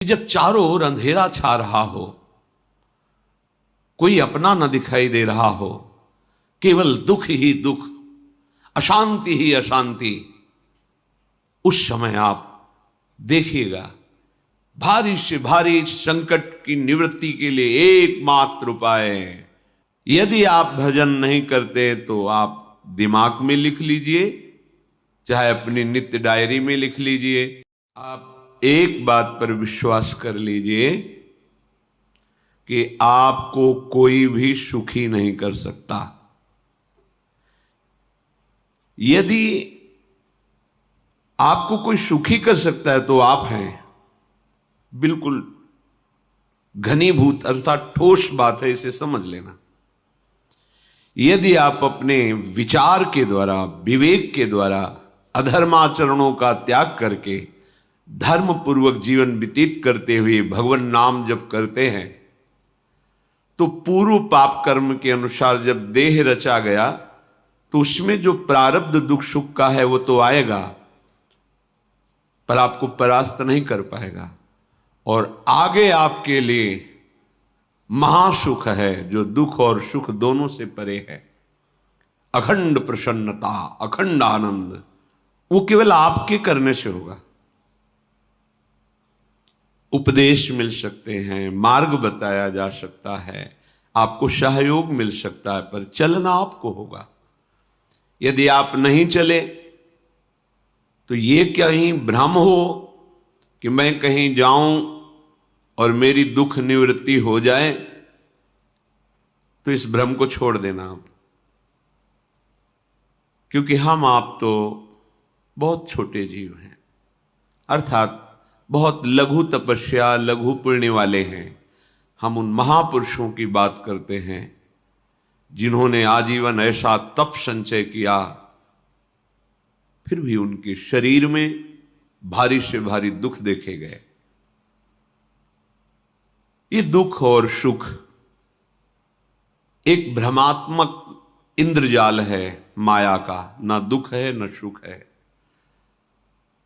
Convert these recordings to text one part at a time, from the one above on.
जब चारों ओर अंधेरा छा रहा हो, कोई अपना न दिखाई दे रहा हो, केवल दुख ही दुख, अशांति ही अशांति, उस समय आप देखिएगा भारी से भारी संकट की निवृत्ति के लिए एकमात्र उपाय है। यदि आप भजन नहीं करते तो आप दिमाग में लिख लीजिए, चाहे अपनी नित्य डायरी में लिख लीजिए। आप एक बात पर विश्वास कर लीजिए कि आपको कोई भी सुखी नहीं कर सकता। यदि आपको कोई सुखी कर सकता है तो आप हैं। बिल्कुल घनीभूत अर्थात ठोस बात है, इसे समझ लेना। यदि आप अपने विचार के द्वारा, विवेक के द्वारा अधर्माचरणों का त्याग करके धर्म पूर्वक जीवन व्यतीत करते हुए भगवान नाम जप करते हैं, तो पूर्व पाप कर्म के अनुसार जब देह रचा गया तो उसमें जो प्रारब्ध दुख सुख का है वो तो आएगा, पर आपको परास्त नहीं कर पाएगा। और आगे आपके लिए महासुख है जो दुख और सुख दोनों से परे है। अखंड प्रसन्नता, अखंड आनंद, वो केवल आपके करने से होगा। उपदेश मिल सकते हैं, मार्ग बताया जा सकता है, आपको सहयोग मिल सकता है, पर चलना आपको होगा। यदि आप नहीं चले तो ये कहीं भ्रम हो कि मैं कहीं जाऊं और मेरी दुख निवृत्ति हो जाए, तो इस भ्रम को छोड़ देना आप। क्योंकि हम आप तो बहुत छोटे जीव हैं, अर्थात बहुत लघु तपस्या, लघु पुण्य वाले हैं। हम उन महापुरुषों की बात करते हैं जिन्होंने आजीवन ऐसा तप संचय किया, फिर भी उनके शरीर में भारी से भारी दुख देखे गए। ये दुख और सुख एक भ्रमात्मक इंद्रजाल है माया का, ना दुख है न सुख है।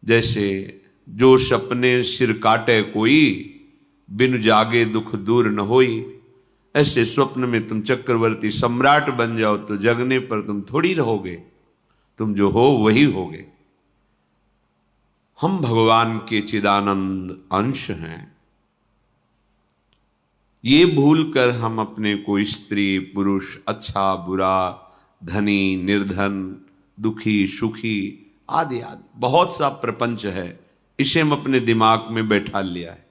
जैसे जो सपने सिर काटे कोई, बिन जागे दुख दूर न होई। ऐसे स्वप्न में तुम चक्रवर्ती सम्राट बन जाओ तो जगने पर तुम थोड़ी रहोगे, तुम जो हो वही होगे। हम भगवान के चिदानंद अंश हैं। ये भूल कर हम अपने को स्त्री पुरुष, अच्छा बुरा, धनी निर्धन, दुखी सुखी आदि आदि बहुत सा प्रपंच है, इसे हम अपने दिमाग में बैठा लिया है।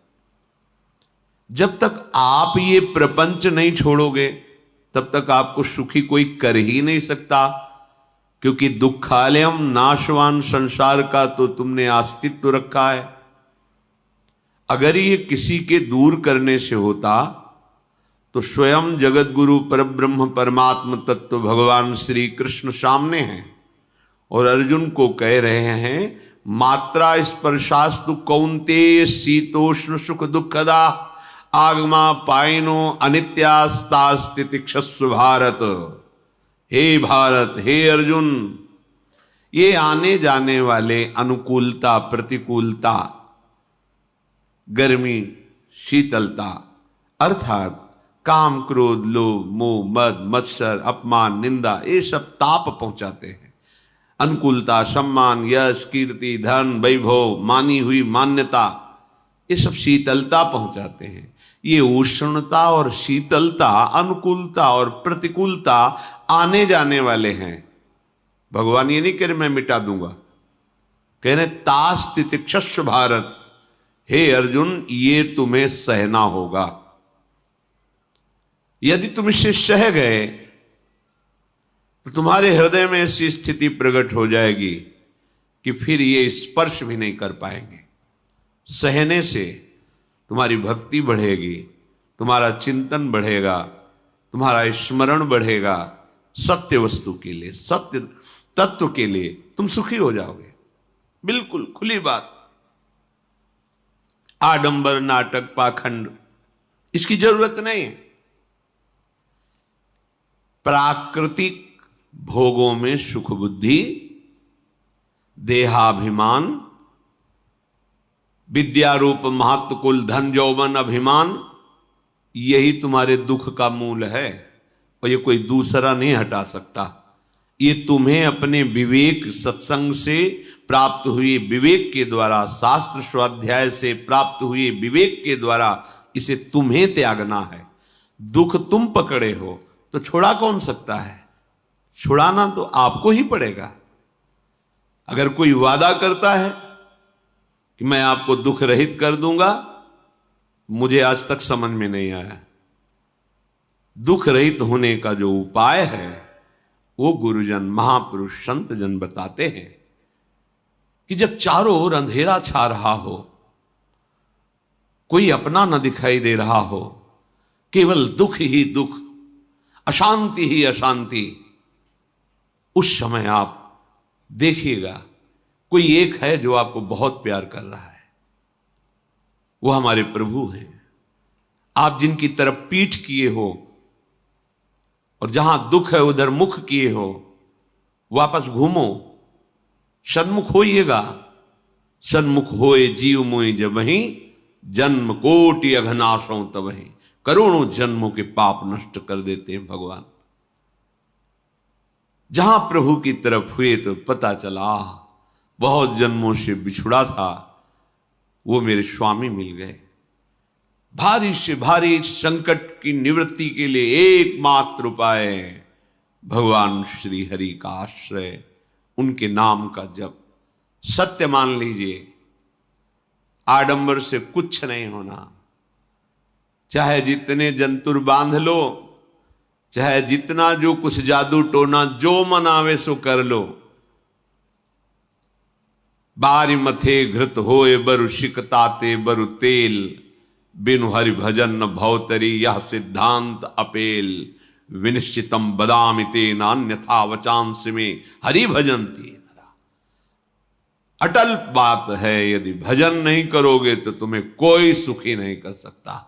जब तक आप ये प्रपंच नहीं छोड़ोगे तब तक आपको सुखी कोई कर ही नहीं सकता। क्योंकि दुखालयम नाशवान संसार का तो तुमने अस्तित्व रखा है। अगर ये किसी के दूर करने से होता तो स्वयं जगत गुरु परब्रह्म परमात्म तत्व भगवान श्री कृष्ण सामने हैं और अर्जुन को कह रहे हैं, मात्रा स्पर्शास्तु कौन्तेय शीतोष्ण सुख दुखदा आगमा पायनो अनित्यास्तास्तितिक्षस्व भारत। हे भारत, हे अर्जुन, ये आने जाने वाले अनुकूलता प्रतिकूलता, गर्मी शीतलता, अर्थात काम क्रोध लोभ मोह मद मत्सर अपमान निंदा, ये सब ताप पहुंचाते हैं। अनुकूलता सम्मान यश कीर्ति धन वैभव, मानी हुई मान्यता, ये सब शीतलता पहुंचाते हैं। ये उष्णता और शीतलता, अनुकूलता और प्रतिकूलता आने जाने वाले हैं। भगवान ये नहीं कह रहे मैं मिटा दूंगा, कह रहे तास तितिक्षस्व भारत। हे अर्जुन, ये तुम्हें सहना होगा। यदि तुम इसे सह गए तो तुम्हारे हृदय में ऐसी स्थिति प्रकट हो जाएगी कि फिर ये स्पर्श भी नहीं कर पाएंगे। सहने से तुम्हारी भक्ति बढ़ेगी, तुम्हारा चिंतन बढ़ेगा, तुम्हारा स्मरण बढ़ेगा। सत्य वस्तु के लिए, सत्य तत्व के लिए तुम सुखी हो जाओगे। बिल्कुल खुली बात। आडंबर नाटक पाखंड इसकी जरूरत नहीं है। प्राकृतिक भोगों में सुख बुद्धि, देहाभिमान, विद्या रूप महत्व कुल धन यौवन अभिमान, यही तुम्हारे दुख का मूल है और ये कोई दूसरा नहीं हटा सकता। ये तुम्हें अपने विवेक सत्संग से प्राप्त हुए विवेक के द्वारा, शास्त्र स्वाध्याय से प्राप्त हुए विवेक के द्वारा इसे तुम्हें त्यागना है। दुख तुम पकड़े हो तो छोड़ा कौन सकता है? छुड़ाना तो आपको ही पड़ेगा। अगर कोई वादा करता है कि मैं आपको दुख रहित कर दूंगा, मुझे आज तक समझ में नहीं आया। दुख रहित होने का जो उपाय है वो गुरुजन, महापुरुष, संत जन बताते हैं कि जब चारों ओर अंधेरा छा रहा हो, कोई अपना न दिखाई दे रहा हो, केवल दुख ही दुख, अशांति ही अशांति, उस समय आप देखिएगा कोई एक है जो आपको बहुत प्यार कर रहा है। वो हमारे प्रभु हैं। आप जिनकी तरफ पीठ किए हो और जहां दुख है उधर मुख किए हो, वापस घूमो, सन्मुख होइएगा। सन्मुख होए जीव मोहि जबहि, जन्म कोटि अघनाशों तबहि। करोड़ों जन्मों के पाप नष्ट कर देते हैं भगवान। जहां प्रभु की तरफ हुए तो पता चला बहुत जन्मों से बिछुड़ा था, वो मेरे स्वामी मिल गए। भारी से भारी संकट की निवृत्ति के लिए एकमात्र उपाय भगवान श्री हरि का आश्रय, उनके नाम का जप। सत्य मान लीजिए, आडंबर से कुछ नहीं होना। चाहे जितने जंतुर बांध लो, चाहे जितना जो कुछ जादू टोना जो मन आवे सो कर लो, बारी मथे घृत होए बरु शिकताते बरु तेल, बिनु हरि भजन न भवतरी यह सिद्धांत अपेल। विनिश्चितम बदामि तेन अन्यथा वचांस में हरि भजन्ति नरा। अटल बात है, यदि भजन नहीं करोगे तो तुम्हें कोई सुखी नहीं कर सकता।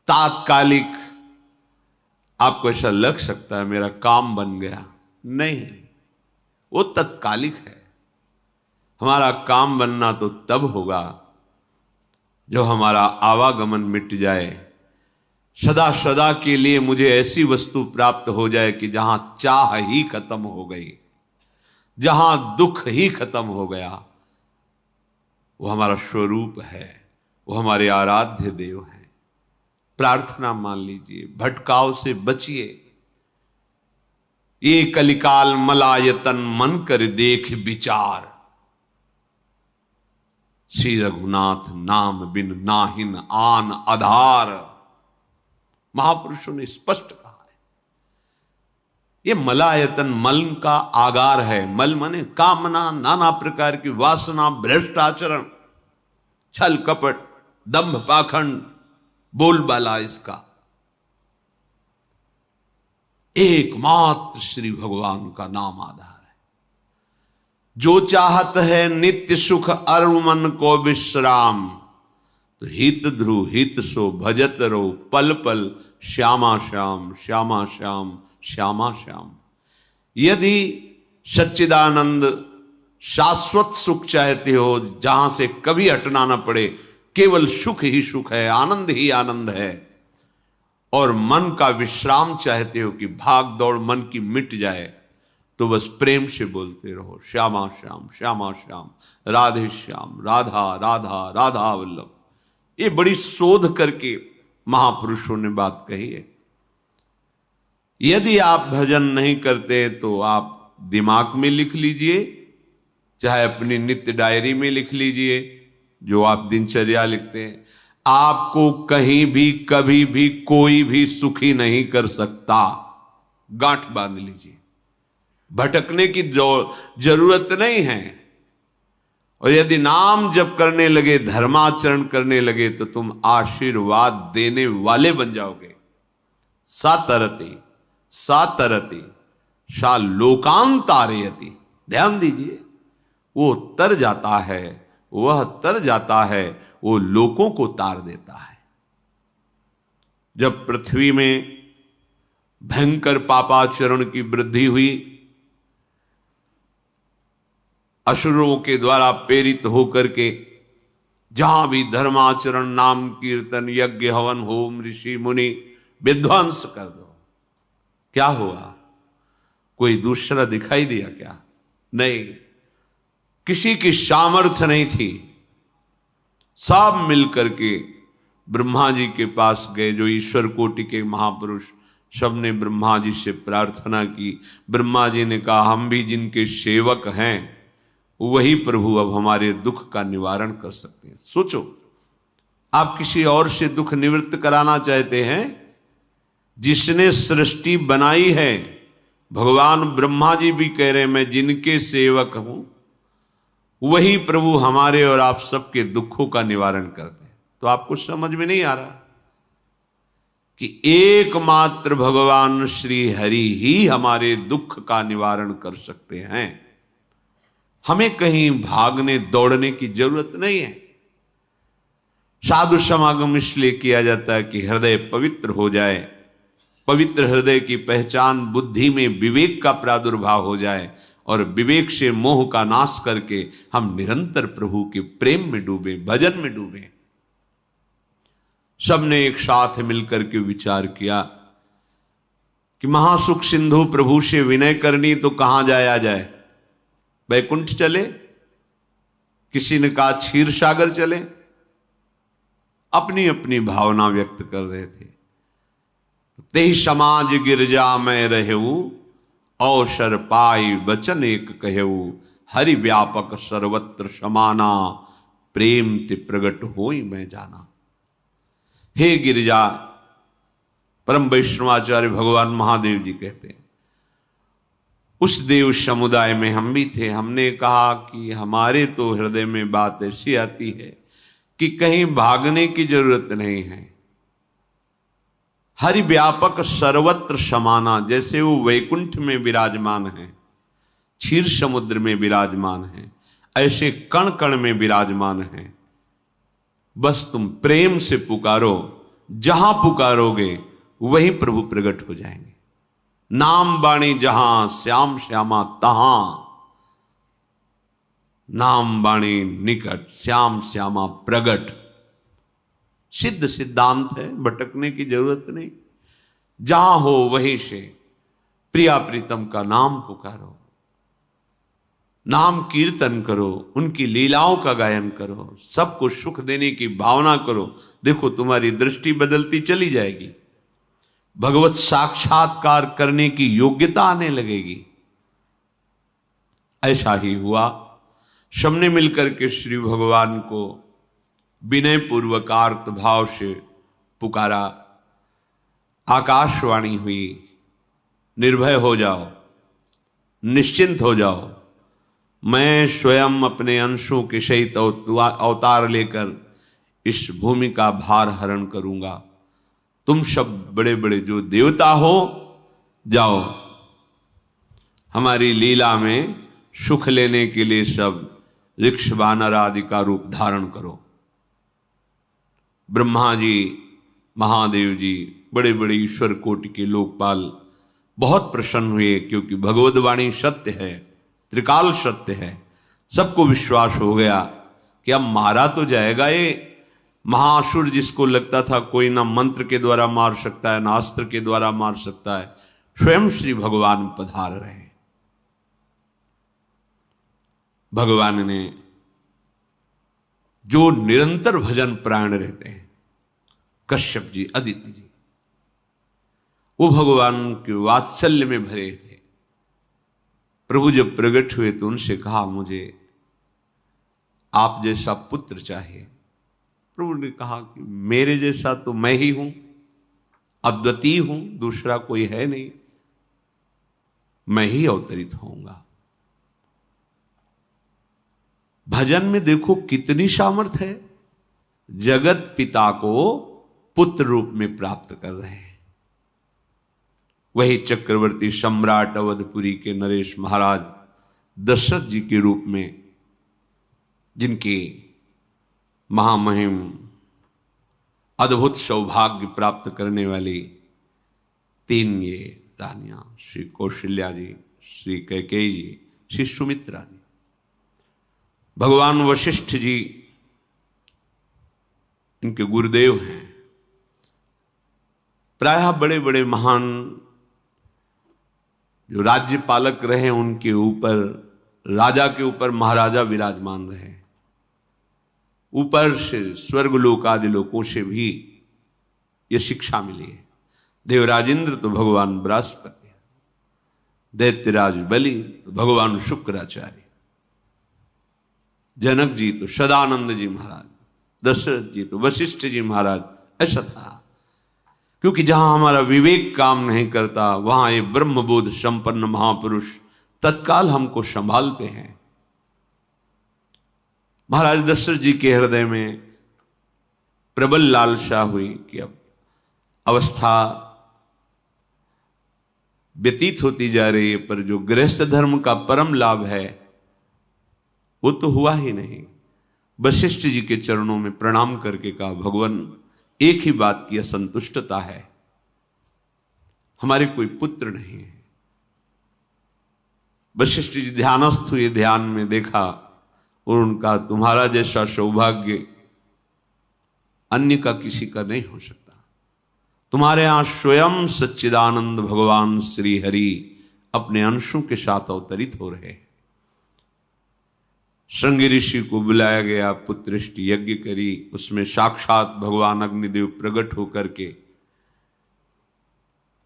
तात्कालिक आपको ऐसा लग सकता है मेरा काम बन गया, नहीं, वो तत्कालिक है। हमारा काम बनना तो तब होगा जो हमारा आवागमन मिट जाए, सदा सदा के लिए मुझे ऐसी वस्तु प्राप्त हो जाए कि जहां चाह ही खत्म हो गई, जहां दुख ही खत्म हो गया। वो हमारा स्वरूप है, वो हमारे आराध्य देव हैं। प्रार्थना मान लीजिए, भटकाव से बचिए। ये कलिकाल मलायतन मन कर देख विचार, श्री रघुनाथ नाम बिन नाहिन आन आधार। महापुरुषों ने स्पष्ट कहा है। ये मलायतन मल का आगार है। मल माने कामना, नाना प्रकार की वासना, भ्रष्ट आचरण, छल कपट, दंभ पाखंड, बोलबाला, इसका एकमात्र श्री भगवान का नाम आधार है। जो चाहत है नित्य सुख अरु मन को विश्राम, तो हित ध्रुव हित सो भजत रहो पल पल श्यामा श्याम श्यामा श्याम श्यामा श्याम। यदि सच्चिदानंद शाश्वत सुख चाहते हो, जहां से कभी हटना ना पड़े, केवल सुख ही सुख है, आनंद ही आनंद है, और मन का विश्राम चाहते हो कि भाग दौड़ मन की मिट जाए, तो बस प्रेम से बोलते रहो श्यामा श्याम श्यामा श्याम, राधे श्याम, राधा राधा राधा वल्लभ। ये बड़ी शोध करके महापुरुषों ने बात कही है। यदि आप भजन नहीं करते तो आप दिमाग में लिख लीजिए, चाहे अपनी नित्य डायरी में लिख लीजिए, जो आप दिनचर्या लिखते हैं। आपको कहीं भी कभी भी कोई भी सुखी नहीं कर सकता। गांठ बांध लीजिए, भटकने की जरूरत नहीं है। और यदि नाम जप करने लगे, धर्माचरण करने लगे, तो तुम आशीर्वाद देने वाले बन जाओगे। सातरति सातरति सा लोकांतारयति। ध्यान दीजिए, वो तर जाता है, वह तर जाता है, वो लोकों को तार देता है। जब पृथ्वी में भयंकर पापाचरण की वृद्धि हुई, असुरों के द्वारा प्रेरित होकर के जहां भी धर्माचरण, नाम कीर्तन, यज्ञ, हवन, होम, ऋषि मुनि विध्वंस कर दो। क्या हुआ? कोई दूसरा दिखाई दिया क्या? नहीं, किसी की सामर्थ्य नहीं थी। सब मिलकर के ब्रह्मा जी के पास गए, जो ईश्वर कोटि के महापुरुष, सबने ब्रह्मा जी से प्रार्थना की। ब्रह्मा जी ने कहा, हम भी जिनके सेवक हैं वही प्रभु अब हमारे दुख का निवारण कर सकते हैं। सोचो, आप किसी और से दुख निवृत्त कराना चाहते हैं? जिसने सृष्टि बनाई है, भगवान ब्रह्मा जी भी कह रहे हैं मैं जिनके सेवक हूं वही प्रभु हमारे और आप सबके दुखों का निवारण करते हैं। तो आपको समझ में नहीं आ रहा कि एकमात्र भगवान श्री हरि ही हमारे दुख का निवारण कर सकते हैं। हमें कहीं भागने दौड़ने की जरूरत नहीं है। साधु समागम इसलिए किया जाता है कि हृदय पवित्र हो जाए। पवित्र हृदय की पहचान बुद्धि में विवेक का प्रादुर्भाव हो जाए और विवेक से मोह का नाश करके हम निरंतर प्रभु के प्रेम में डूबे, भजन में डूबे। सबने एक साथ मिलकर के विचार किया कि महासुख सिंधु प्रभु से विनय करनी तो कहां जाया जाए? वैकुंठ चले, किसी ने कहा क्षीर सागर चले। अपनी अपनी भावना व्यक्त कर रहे थे। तेहि समाज गिरजा में रहेऊ, अवसर पाई वचन एक कहेऊ, हरि व्यापक सर्वत्र समाना, प्रेम ते प्रगट होई मैं जाना। हे गिरिजा, परम वैष्णवाचार्य भगवान महादेव जी कहते हैं, उस देव समुदाय में हम भी थे। हमने कहा कि हमारे तो हृदय में बात ऐसी आती है कि कहीं भागने की जरूरत नहीं है। हरि व्यापक सर्वत्र समाना, जैसे वो वैकुंठ में विराजमान है, क्षीर समुद्र में विराजमान है, ऐसे कण कण में विराजमान है। बस तुम प्रेम से पुकारो, जहां पुकारोगे वहीं प्रभु प्रकट हो जाएंगे। नाम बाणी जहां, श्याम श्यामा तहां। नाम बाणी निकट, श्याम श्यामा प्रगट। सिद्ध सिद्धांत है, भटकने की जरूरत नहीं। जहां हो वहीं से प्रिया प्रीतम का नाम पुकारो, नाम कीर्तन करो, उनकी लीलाओं का गायन करो, सबको सुख देने की भावना करो। देखो तुम्हारी दृष्टि बदलती चली जाएगी, भगवत साक्षात्कार करने की योग्यता आने लगेगी। ऐसा ही हुआ। सबने मिलकर के श्री भगवान को विनय पूर्वक आर्त भाव से पुकारा। आकाशवाणी हुई, निर्भय हो जाओ, निश्चिंत हो जाओ, मैं स्वयं अपने अंशों के सहित अवतार लेकर इस भूमि का भार हरण करूंगा। तुम सब बड़े बड़े जो देवता हो, जाओ हमारी लीला में सुख लेने के लिए सब ऋक्ष वानर आदि का रूप धारण करो। ब्रह्मा जी, महादेव जी, बड़े बड़े ईश्वर कोटि के लोकपाल बहुत प्रसन्न हुए, क्योंकि भगवद वाणी सत्य है, त्रिकाल सत्य है। सबको विश्वास हो गया कि अब मारा तो जाएगा ये महासुर, जिसको लगता था कोई ना मंत्र के द्वारा मार सकता है ना अस्त्र के द्वारा मार सकता है। स्वयं श्री भगवान पधार रहे। भगवान ने जो निरंतर भजन प्राण रहते हैं, कश्यप जी, अदिति जी, वो भगवान के वात्सल्य में भरे थे। प्रभु जब प्रकट हुए तो उनसे कहा, मुझे आप जैसा पुत्र चाहिए। प्रभु ने कहा कि मेरे जैसा तो मैं ही हूं, अद्वितीय हूं, दूसरा कोई है नहीं, मैं ही अवतरित होऊंगा। भजन में देखो कितनी सामर्थ्य है। जगत पिता को पुत्र रूप में प्राप्त कर रहे हैं। वही चक्रवर्ती सम्राट अवधपुरी के नरेश महाराज दशरथ जी के रूप में, जिनकी महामहिम अद्भुत सौभाग्य प्राप्त करने वाली तीन ये रानियां, श्री कौशल्या जी, श्री कैकेयी जी, श्री सुमित्रा जी। भगवान वशिष्ठ जी इनके गुरुदेव हैं। प्रायः बड़े बड़े महान जो राज्य पालक रहे उनके ऊपर, राजा के ऊपर महाराजा विराजमान रहे। ऊपर से स्वर्गलोक आदि लोकों से भी ये शिक्षा मिली है। देवराजेंद्र तो भगवान बृहस्पति, दैत्यराज बलि तो भगवान शुक्राचार्य, जनक जी तो सदानंद जी महाराज, दशरथ जी तो वशिष्ठ जी महाराज। ऐसा था, क्योंकि जहां हमारा विवेक काम नहीं करता वहां ये ब्रह्मबोध संपन्न महापुरुष तत्काल हमको संभालते हैं। महाराज दशरथ जी के हृदय में प्रबल लालसा हुई कि अब अवस्था व्यतीत होती जा रही है, पर जो गृहस्थ धर्म का परम लाभ है वो तो हुआ ही नहीं। वशिष्ठ जी के चरणों में प्रणाम करके कहा, भगवान एक ही बात की असंतुष्टता है, हमारे कोई पुत्र नहीं है। वशिष्ठ जी ध्यानस्थ हुए, ध्यान में देखा और उनका, तुम्हारा जैसा सौभाग्य अन्य का किसी का नहीं हो सकता। तुम्हारे यहां स्वयं सच्चिदानंद भगवान श्री हरि अपने अंशों के साथ अवतरित हो रहे हैं। श्रृंगी ऋषि को बुलाया गया, पुत्रष्टि यज्ञ करी, उसमें साक्षात भगवान अग्निदेव प्रकट होकर के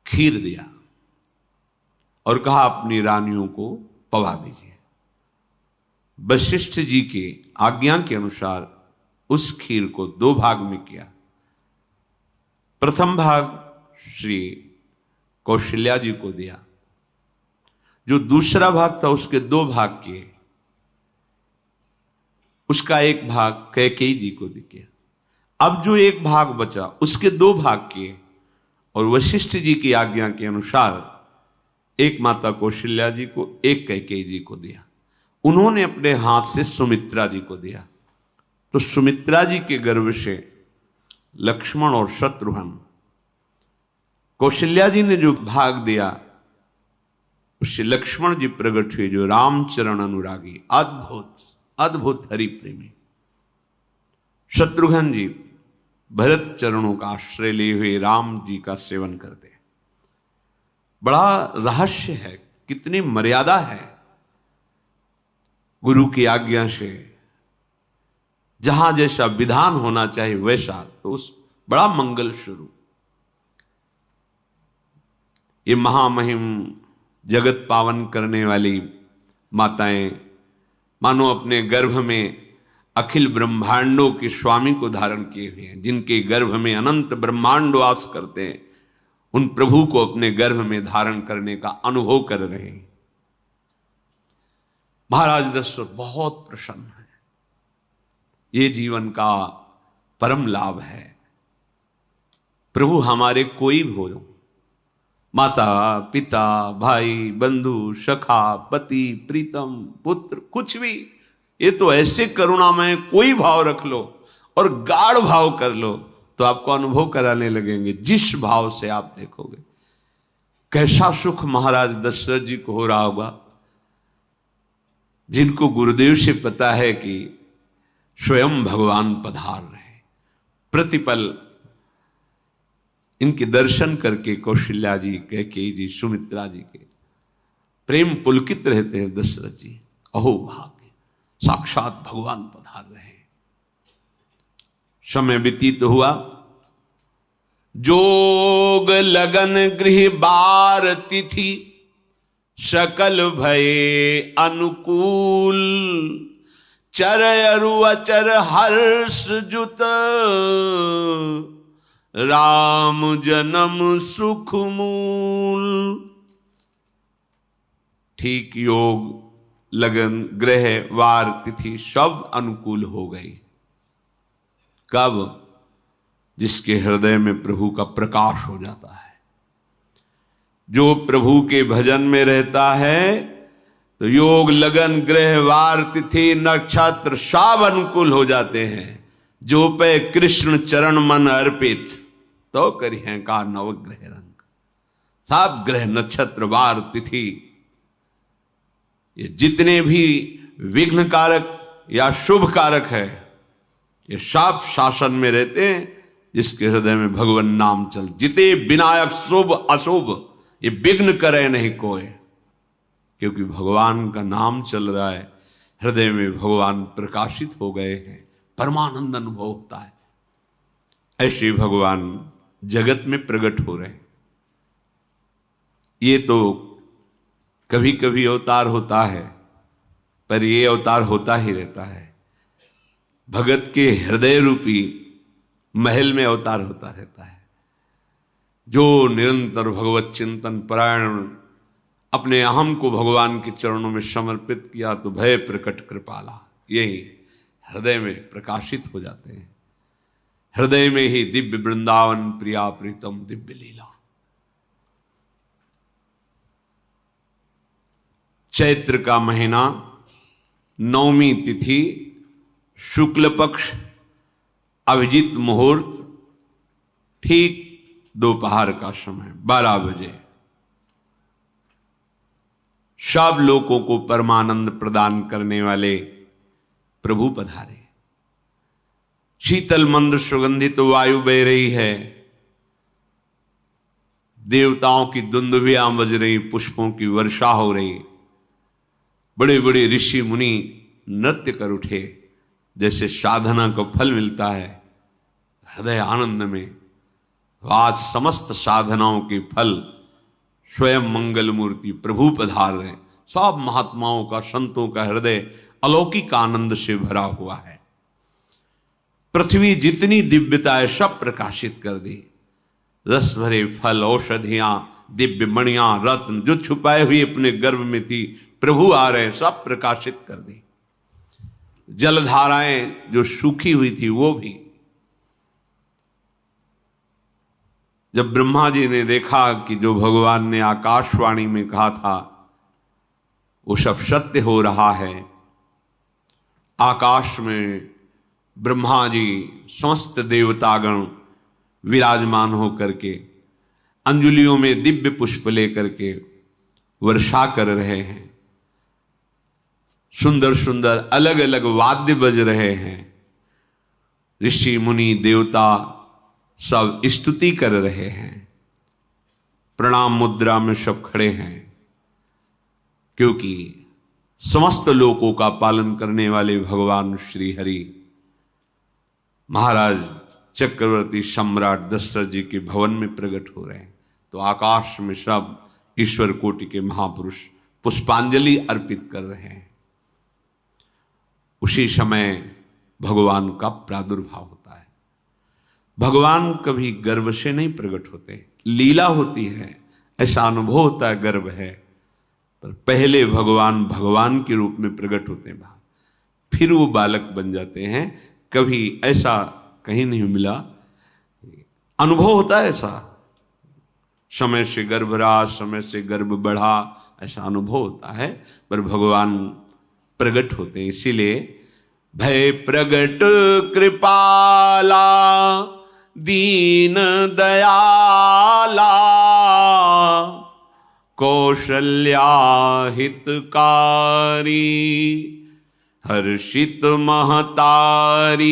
खीर दिया और कहा अपनी रानियों को पवा दीजिए। वशिष्ठ जी के आज्ञा के अनुसार उस खीर को 2 भाग में किया। प्रथम भाग श्री कौशल्या जी को दिया, जो दूसरा भाग था उसके 2 भाग किए, उसका 1 भाग कैकेयी जी को दिया। अब जो 1 भाग बचा उसके 2 भाग किए और वशिष्ठ जी की आज्ञा के अनुसार एक माता कौशल्या जी को, एक कैकेयी जी को दिया। उन्होंने अपने हाथ से सुमित्रा जी को दिया। तो सुमित्रा जी के गर्भ से लक्ष्मण और शत्रुघ्न, कौशल्या जी ने जो भाग दिया उससे लक्ष्मण जी प्रकट हुए, जो रामचरण अनुरागी, अद्भुत अद्भुत हरि प्रेमी। शत्रुघ्न जी भरत चरणों का आश्रय लिए हुए राम जी का सेवन करते हैं। बड़ा रहस्य है, कितनी मर्यादा है गुरु की आज्ञा से। जहां जैसा विधान होना चाहिए वैसा, तो उस बड़ा मंगल शुरू। ये महामहिम जगत पावन करने वाली माताएं मानो अपने गर्भ में अखिल ब्रह्मांडों के स्वामी को धारण किए हुए हैं, जिनके गर्भ में अनंत ब्रह्मांड वास करते हैं, उन प्रभु को अपने गर्भ में धारण करने का अनुभव कर रहे हैं। महाराज दशरथ बहुत प्रसन्न है। ये जीवन का परम लाभ है। प्रभु हमारे कोई भी हो, माता पिता भाई बंधु सखा पति प्रीतम पुत्र, कुछ भी, ये तो ऐसे करुणामय कोई भाव रख लो और गाढ़ भाव कर लो तो आपको अनुभव कराने लगेंगे। जिस भाव से आप देखोगे कैसा सुख महाराज दशरथ जी को हो रहा होगा, जिनको गुरुदेव से पता है कि स्वयं भगवान पधार रहे। प्रतिपल इनके दर्शन करके कौशल्या जी, कैकेयी जी, सुमित्रा जी के प्रेम पुलकित रहते हैं। दशरथ जी, अहो भाग्य, साक्षात भगवान पधार रहे। समय व्यतीत हुआ, जोग लगन गृह बार तिथि, सकल भये अनुकूल, चर अरु अचर हर्ष जुत, राम जन्म सुख मूल। ठीक योग लगन ग्रह वार तिथि सब अनुकूल हो गई। कब? जिसके हृदय में प्रभु का प्रकाश हो जाता है। जो प्रभु के भजन में रहता है तो योग लगन ग्रह वार तिथि नक्षत्र सब अनुकूल हो जाते हैं। जो पे कृष्ण चरण मन अर्पित, तो करी है का नवग्रह रंग। सब ग्रह नक्षत्र वार तिथि, ये जितने भी विघ्न कारक या शुभ कारक है, ये सब शासन में रहते हैं जिसके हृदय में भगवान नाम चल। जिते विनायक शुभ अशुभ, ये विघ्न करे नहीं कोई, क्योंकि भगवान का नाम चल रहा है, हृदय में भगवान प्रकाशित हो गए हैं, परमानंद अनुभव होता है। ऐसे भगवान जगत में प्रकट हो रहे हैं। ये तो कभी कभी अवतार होता है, पर ये अवतार होता ही रहता है। भगत के हृदय रूपी महल में अवतार होता रहता है। जो निरंतर भगवत चिंतन परायण अपने अहम को भगवान के चरणों में समर्पित किया तो भय प्रकट कृपाला, यही हृदय में प्रकाशित हो जाते हैं। हृदय में ही दिव्य वृंदावन प्रिया प्रीतम दिव्य लीला। चैत्र का महीना, नवमी तिथि, शुक्ल पक्ष, अभिजीत मुहूर्त, ठीक दोपहर का समय 12 बजे। सब लोगों को परमानंद प्रदान करने वाले प्रभु पधारे। शीतल मंद सुगंधित वायु बह रही है, देवताओं की दुंदुभियां बज रही, पुष्पों की वर्षा हो रही, बड़े बड़े ऋषि मुनि नृत्य कर उठे। जैसे साधना को फल मिलता है हृदय आनंद में, आज समस्त साधनाओं के फल स्वयं मंगल मूर्ति प्रभु पधार रहे। सब महात्माओं का, संतों का हृदय अलौकिक आनंद से भरा हुआ है। पृथ्वी जितनी दिव्यता है सब प्रकाशित कर दी। रस भरे फल, औषधियां, दिव्य मणियां, रत्न जो छुपाए हुए अपने गर्भ में थी, प्रभु आ रहे, सब प्रकाशित कर दी। जलधाराएं जो सूखी हुई थी वो भी। जब ब्रह्मा जी ने देखा कि जो भगवान ने आकाशवाणी में कहा था वो सब सत्य हो रहा है, आकाश में ब्रह्मा जी समस्त देवतागण विराजमान होकर के अंजलियों में दिव्य पुष्प लेकर के वर्षा कर रहे हैं, सुंदर सुंदर अलग अलग वाद्य बज रहे हैं, ऋषि मुनि देवता सब स्तुति कर रहे हैं, प्रणाम मुद्रा में सब खड़े हैं, क्योंकि समस्त लोकों का पालन करने वाले भगवान श्री हरि महाराज चक्रवर्ती सम्राट दशरथ जी के भवन में प्रकट हो रहे हैं। तो आकाश में सब ईश्वर कोटि के महापुरुष पुष्पांजलि अर्पित कर रहे हैं। उसी समय भगवान का प्रादुर्भाव होता है। भगवान कभी गर्भ से नहीं प्रकट होते, लीला होती है, ऐसा अनुभव होता है गर्भ है, पर पहले भगवान भगवान के रूप में प्रकट होते हैं, फिर वो बालक बन जाते हैं। कभी ऐसा कहीं नहीं मिला, अनुभव होता है ऐसा, समय से गर्भ रहा, समय से गर्भ बढ़ा, ऐसा अनुभव होता है, पर भगवान प्रकट होते हैं। इसीलिए भय प्रगट कृपाला दीन दयाला कौशल्या हितकारी हर्षित महतारी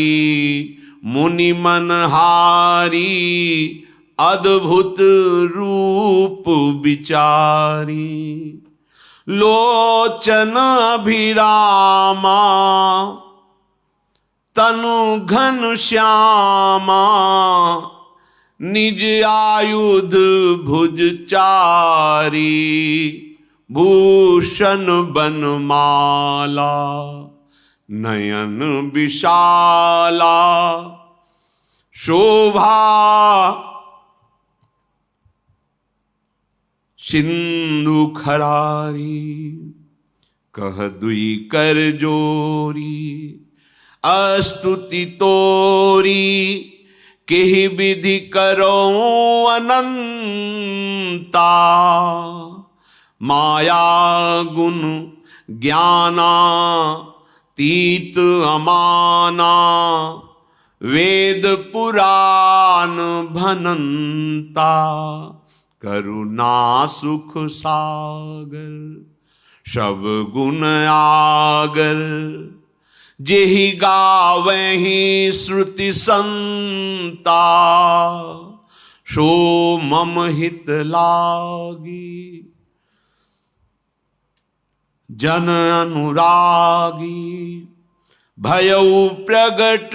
मुनि मनहारी अद्भुत रूप विचारी लोचन अभिरामा तनु घन श्यामा निज आयुध भुज चारी भूषण बनमाला नयन विशाला शोभा सिंधु खरारी कह दुई कर जोरी अस्तुति तोरी केहि विधि करो अनंता माया गुण ज्ञाना तीत अमाना वेद पुराण भनंता करुणा सुख सागर सब गुण आगर जेहि गावहि श्रुति संता, सो मम हित लागी। जन अनुरागी भयउ प्रगट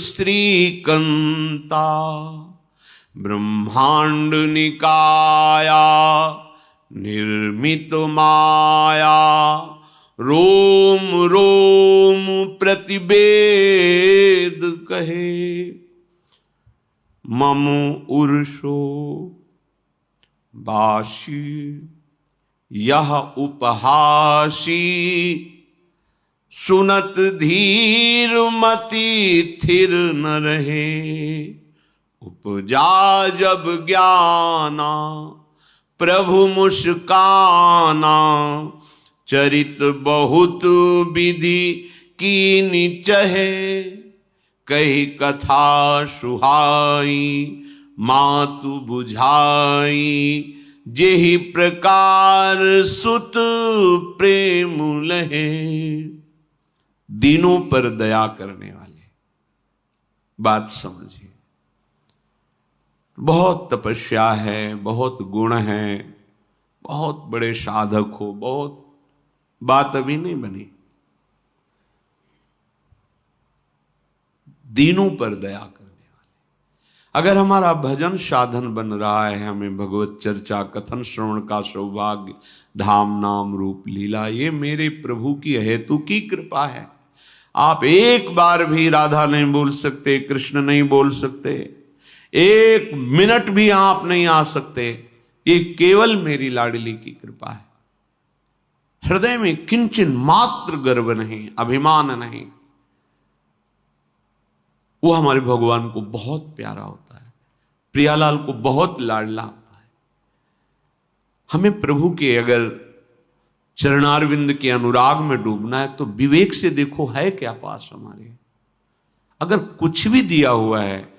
श्रीकंता, ब्रह्मांड निकाया निर्मित माया, रोम रोम प्रतिवेद कहे, मम उर्षो बाशी यह उपहासी, सुनत धीर मति थिर न रहे, उपजा जब ज्ञाना प्रभु मुस्काना, चरित बहुत विधि कीनि चहे, कही कथा सुहाई मातु बुझाई, जेहि प्रकार सुत प्रेम लहे। दीनों पर दया करने वाले, बात समझिए। बहुत तपस्या है, बहुत गुण है, बहुत बड़े साधक हो, बहुत बात अभी नहीं बनी। दीनों पर दया करने वाले। अगर हमारा भजन साधन बन रहा है, हमें भगवत चर्चा कथन श्रवण का सौभाग्य, धाम नाम रूप लीला, ये मेरे प्रभु की हेतु की कृपा है। आप एक बार भी राधा नहीं बोल सकते, कृष्ण नहीं बोल सकते, एक मिनट भी आप नहीं आ सकते, ये केवल मेरी लाडली की कृपा है। हृदय में किंचन मात्र गर्व नहीं, अभिमान नहीं। वो हमारे भगवान को बहुत प्यारा होता है, प्रियालाल को बहुत लाडला होता है। हमें प्रभु के अगर चरणारविंद के अनुराग में डूबना है तो विवेक से देखो है क्या पास हमारे। अगर कुछ भी दिया हुआ है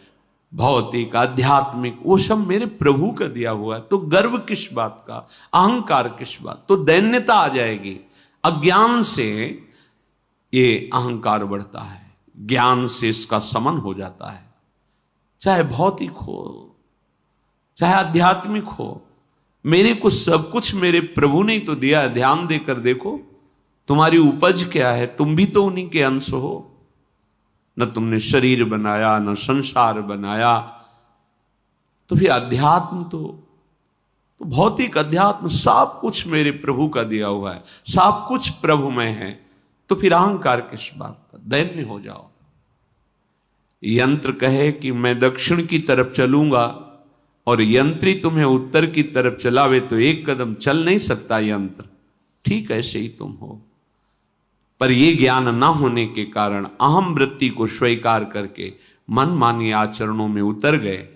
भौतिक आध्यात्मिक, वो सब मेरे प्रभु का दिया हुआ है, तो गर्व किस बात का, अहंकार किस बात, तो दैन्यता आ जाएगी। अज्ञान से ये अहंकार बढ़ता है, ज्ञान से इसका समन हो जाता है। चाहे भौतिक हो चाहे आध्यात्मिक हो, मेरे को सब कुछ मेरे प्रभु ने तो दिया है। ध्यान देकर देखो तुम्हारी उपज क्या है, तुम भी तो उन्हीं के अंश हो। न तुमने शरीर बनाया, न संसार बनाया, तो फिर अध्यात्म तो भौतिक अध्यात्म सब कुछ मेरे प्रभु का दिया हुआ है, सब कुछ प्रभु में है, तो फिर अहंकार किस बात का, दैन्य हो जाओ। यंत्र कहे कि मैं दक्षिण की तरफ चलूंगा और यंत्री तुम्हें उत्तर की तरफ चलावे तो एक कदम चल नहीं सकता यंत्र, ठीक ऐसे ही तुम हो। पर यह ज्ञान ना होने के कारण अहम वृत्ति को स्वीकार करके मनमानी आचरणों में उतर गए।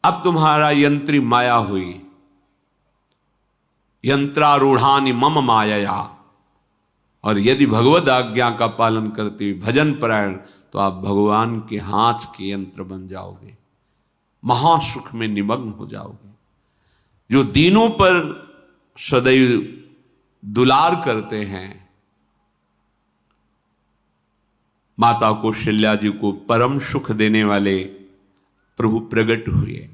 अब तुम्हारा यंत्री माया हुई, यंत्रारूढ़ानि मम मायया। और यदि भगवद आज्ञा का पालन करते हुए भजन परायण, तो आप भगवान के हाथ के यंत्र बन जाओगे, महासुख में निमग्न हो जाओगे। जो दीनों पर सदैव दुलार करते हैं, माता कौशल्या जी को परम सुख देने वाले प्रभु प्रकट हुए।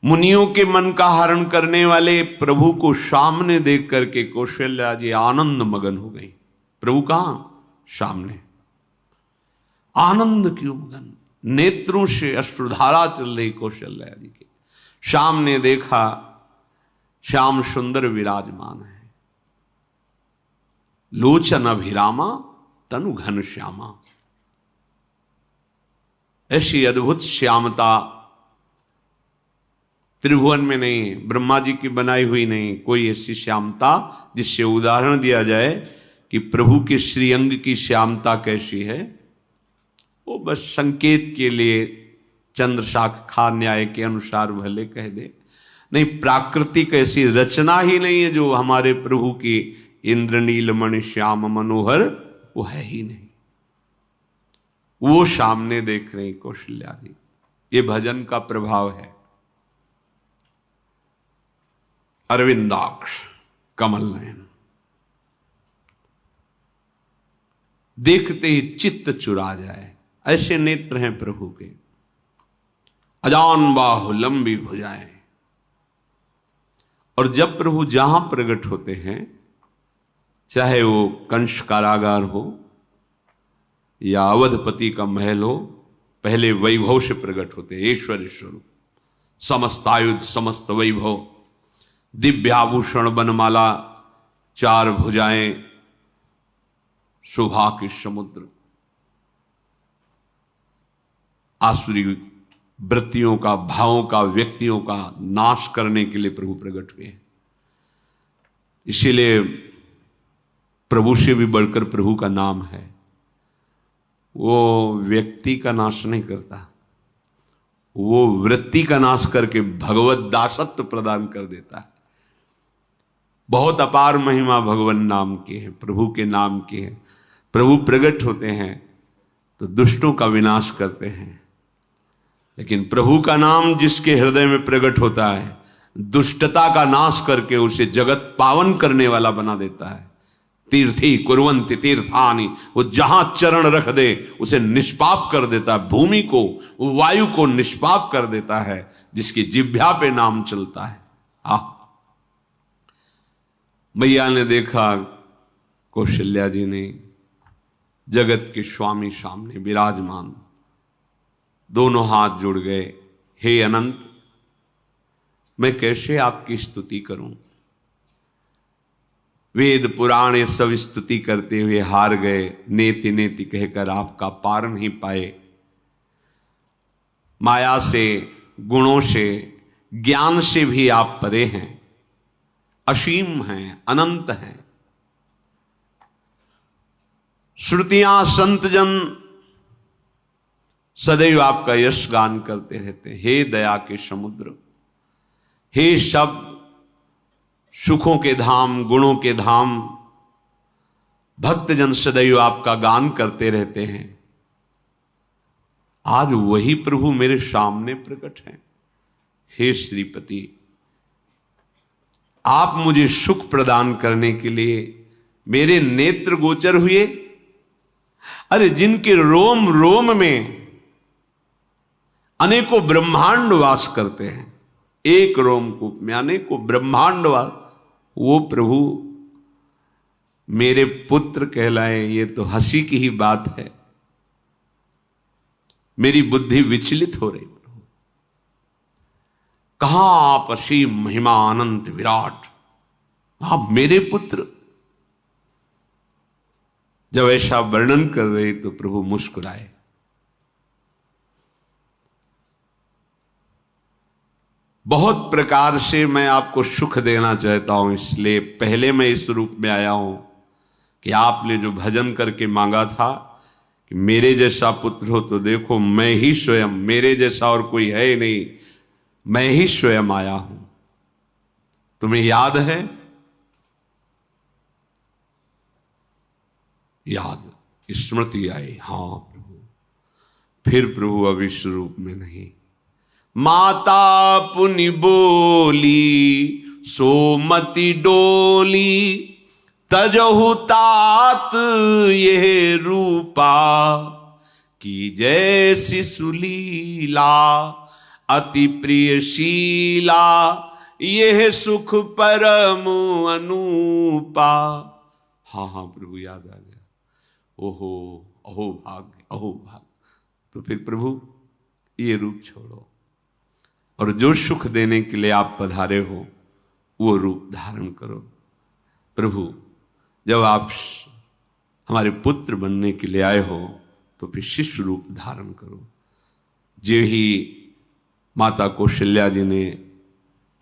मुनियों के मन का हरण करने वाले प्रभु को सामने देख करके कौशल्या जी आनंद मगन हो गई। प्रभु कहां? सामने। आनंद क्यों मगन? नेत्रों से अश्रुधारा चल रही कौशल्या जी के। सामने देखा श्याम सुंदर विराजमान है, लोचन अभिरामा तनु घन श्यामा। ऐसी अद्भुत श्यामता त्रिभुवन में नहीं, ब्रह्मा जी की बनाई हुई नहीं कोई ऐसी श्यामता जिससे उदाहरण दिया जाए कि प्रभु के श्रीअंग की श्यामता कैसी है। वो बस संकेत के लिए चंद्र शाखा न्याय के अनुसार भले कह दे, नहीं प्राकृतिक ऐसी रचना ही नहीं है जो हमारे प्रभु की इंद्रनील मणि श्याम मनोहर, वो है ही नहीं। वो सामने देख रहे कौशल्या जी। ये भजन का प्रभाव है। अरविंदाक्ष, कमल नयन। देखते ही चित्त चुरा जाए, ऐसे नेत्र हैं प्रभु के। अजान बाहु लंबी भुजाएं। और जब प्रभु जहां प्रकट होते हैं, चाहे वो कंस कारागार हो या अवधपति का महल हो, पहले वैभव से प्रकट होते हैं। ऐश्वर्य स्वरूप, समस्त आयुध, समस्त वैभव, दिव्याभूषण, बनमाला, 4 भुजाएं, शोभा के समुद्र, आसुरी वृत्तियों का, भावों का, व्यक्तियों का नाश करने के लिए प्रभु प्रकट हुए। इसीलिए प्रभु से भी बढ़कर प्रभु का नाम है। वो व्यक्ति का नाश नहीं करता, वो वृत्ति का नाश करके भगवत दासत्व प्रदान कर देता है। बहुत अपार महिमा भगवान नाम की है, प्रभु के नाम की है। प्रभु प्रकट होते हैं तो दुष्टों का विनाश करते हैं, लेकिन प्रभु का नाम जिसके हृदय में प्रकट होता है, दुष्टता का नाश करके उसे जगत पावन करने वाला बना देता है। तीर्थी कुर्वन्ति तीर्थानि, वो जहां चरण रख दे उसे निष्पाप कर देता है। भूमि को, वायु को निष्पाप कर देता है, जिसकी जिह्वा पे नाम चलता है। मैया ने देखा, कौशल्या जी ने, जगत के स्वामी सामने विराजमान, दोनों हाथ जुड़ गए। हे अनंत, मैं कैसे आपकी स्तुति करूं? वेद पुराण ये सब स्तुति करते हुए हार गए। नेति नेति कहकर आपका पार नहीं पाए। माया से, गुणों से, ज्ञान से भी आप परे हैं, असीम हैं, अनंत हैं। श्रुतियां, संतजन सदैव आपका यश गान करते रहते हैं। हे दया के समुद्र, हे शब्द, सुखों के धाम, गुणों के धाम, भक्तजन सदैव आपका गान करते रहते हैं। आज वही प्रभु मेरे सामने प्रकट हैं। हे श्रीपति, आप मुझे सुख प्रदान करने के लिए मेरे नेत्र गोचर हुए। अरे जिनके रोम रोम में अनेकों ब्रह्मांड वास करते हैं, एक रोमकूप में अनेकों ब्रह्मांड वास, वो प्रभु मेरे पुत्र कहलाए, ये तो हंसी की ही बात है। मेरी बुद्धि विचलित हो रही। प्रभु कहां आप असीम महिमा अनंत विराट, आप मेरे पुत्र। जब ऐसा वर्णन कर रहे तो प्रभु मुस्कुराए। बहुत प्रकार से मैं आपको सुख देना चाहता हूं, इसलिए पहले मैं इस रूप में आया हूं कि आपने जो भजन करके मांगा था कि मेरे जैसा पुत्र हो, तो देखो मैं ही स्वयं, मेरे जैसा और कोई है ही नहीं, मैं ही स्वयं आया हूं। तुम्हें याद है? याद, स्मृति आई। हां प्रभु। फिर प्रभु अब इस रूप में नहीं। माता पुनि बोली सोमति डोली, तजहु तात ये रूपा, की जैसी सुलीला अति प्रियशीला, यह सुख परम अनूपा। हाँ हाँ प्रभु, याद आ गया। ओहो, अहो भाग्य, अहो भाग्य। तो फिर प्रभु ये रूप छोड़ो, और जो सुख देने के लिए आप पधारे हो वो रूप धारण करो। प्रभु, जब आप हमारे पुत्र बनने के लिए आए हो तो फिर शिष्य रूप धारण करो। जो ही माता कौशल्या जी ने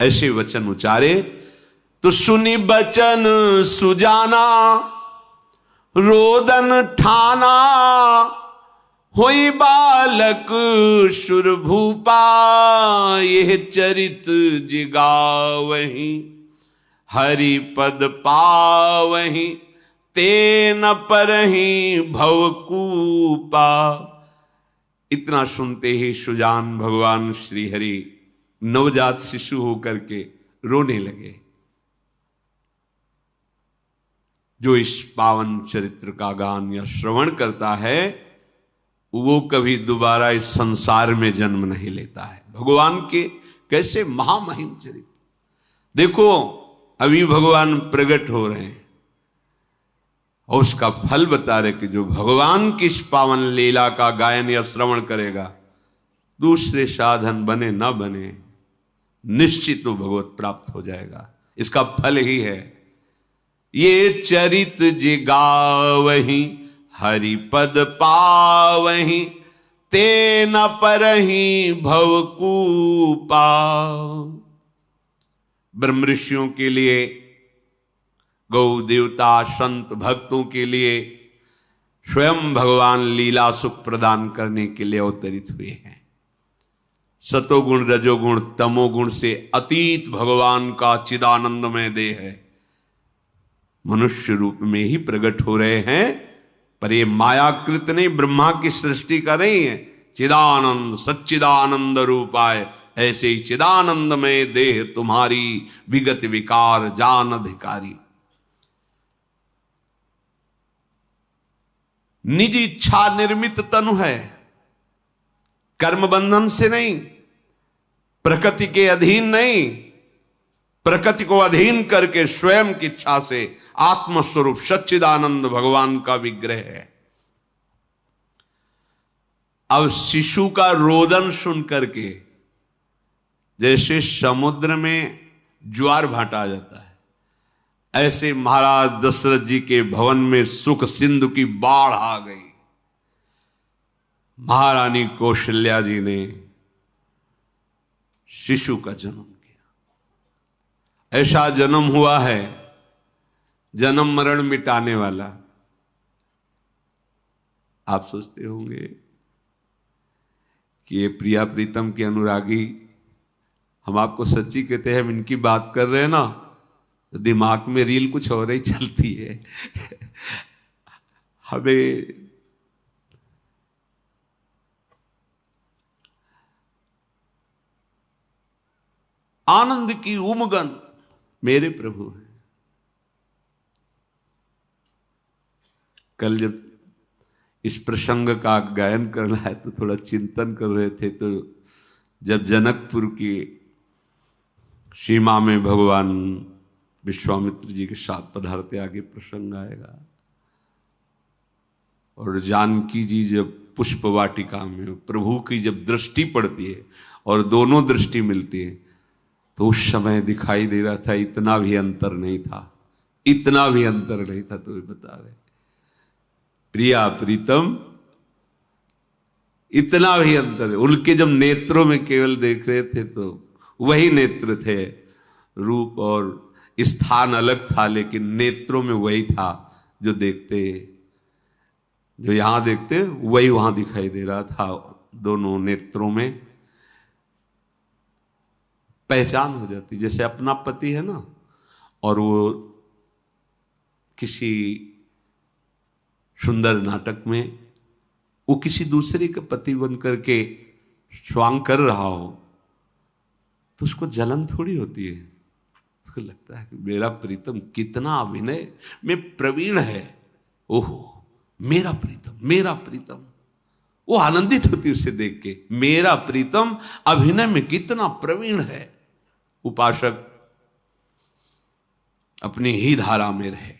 ऐसे वचन उचारे तो सुनी बचन सुजाना, रोदन ठाना, होई बालक सुरभूपा, यह चरित जिगावहीं, हरि पद पावहीं, तेन परहीं भवकूपा। इतना सुनते ही सुजान भगवान श्री हरि नवजात शिशु होकर के रोने लगे। जो इस पावन चरित्र का गान या श्रवण करता है वो कभी दोबारा इस संसार में जन्म नहीं लेता है। भगवान के कैसे महामहिम चरित्र। देखो अभी भगवान प्रकट हो रहे हैं और उसका फल बता रहे कि जो भगवान की इस पावन लीला का गायन या श्रवण करेगा, दूसरे साधन बने ना बने, निश्चित वो भगवत प्राप्त हो जाएगा। इसका फल ही है ये चरित जे गावहीं हरि पद पावहीं, ते न परहीं भवकूपा। ब्रह्म ऋषियों के लिए, गौ देवता संत भक्तों के लिए स्वयं भगवान लीला सुख प्रदान करने के लिए अवतरित हुए हैं। सतोगुण रजोगुण तमोगुण से अतीत भगवान का चिदानंदमय देह है, मनुष्य रूप में ही प्रकट हो रहे हैं। पर ये मायाकृत नहीं, ब्रह्मा की सृष्टि का नहीं है। चिदानंद सच्चिदानंद रूपाय, ऐसे ही चिदानंदमय देह तुम्हारी विगत विकार जान अधिकारी। निज इच्छा निर्मित तनु है, कर्म बंधन से नहीं, प्रकृति के अधीन नहीं, प्रकृति को अधीन करके स्वयं की इच्छा से आत्मस्वरूप सच्चिदानंद भगवान का विग्रह है। अब शिशु का रोदन सुन करके जैसे समुद्र में ज्वार भाटा जाता है, ऐसे महाराज दशरथ जी के भवन में सुख सिंधु की बाढ़ आ गई। महारानी कौशल्या जी ने शिशु का जन्म किया। ऐसा जन्म हुआ है जन्म मरण मिटाने वाला। आप सोचते होंगे कि ये प्रिया प्रीतम के अनुरागी, हम आपको सच्ची कहते हैं, हम इनकी बात कर रहे हैं ना तो दिमाग में रील कुछ और ही चलती है। हमें आनंद की उमगन मेरे प्रभु हैं। कल जब इस प्रसंग का गायन करना है तो थोड़ा चिंतन कर रहे थे, तो जब जनकपुर की सीमा में भगवान विश्वामित्र जी के साथ पधारते, आगे प्रसंग आएगा, और जानकी जी जब पुष्प वाटिका में प्रभु की जब दृष्टि पड़ती है और दोनों दृष्टि मिलती है, तो उस समय दिखाई दे रहा था इतना भी अंतर नहीं था, इतना भी अंतर नहीं था। तो बता रहे प्रिया प्रीतम, इतना भी अंतर है। उनके जब नेत्रों में केवल देख रहे थे तो वही नेत्र थे, रूप और स्थान अलग था, लेकिन नेत्रों में वही था जो देखते, जो यहां देखते वही वहां दिखाई दे रहा था। दोनों नेत्रों में पहचान हो जाती, जैसे अपना पति है ना, और वो किसी सुंदर नाटक में वो किसी दूसरे का पति बन करके स्वांग कर रहा हो तो उसको जलन थोड़ी होती है, उसको लगता है कि मेरा प्रीतम कितना अभिनय में प्रवीण है, ओहो मेरा प्रीतम, मेरा प्रीतम। वो आनंदित होती उसे देख के, मेरा प्रीतम अभिनय में कितना प्रवीण है। उपासक अपनी ही धारा में रहे,